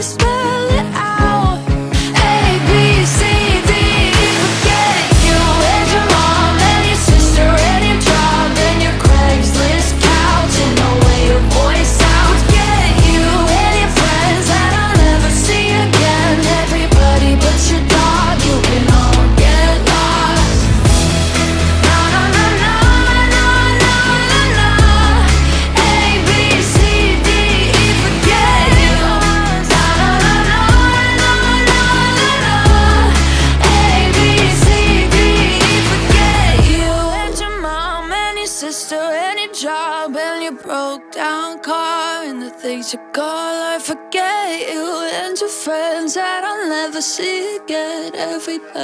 spell it out. A, B, C, D, E, forget you and your mom and your sister and your job and your Craigslist couch and the way your voice sounds. Forget you and your friends that I'll never see again. Everybody but your dog, you can all get lost. No, no, no, no, no, no, no, no. A, B, C, D, E, forget you. No, no, no, no, no, no, no, no. A, B, C, D, E, forget you and your mom and your sister and your job and your broke down car and the things you call her. Forget you and your friends that I'll never see again. Everybody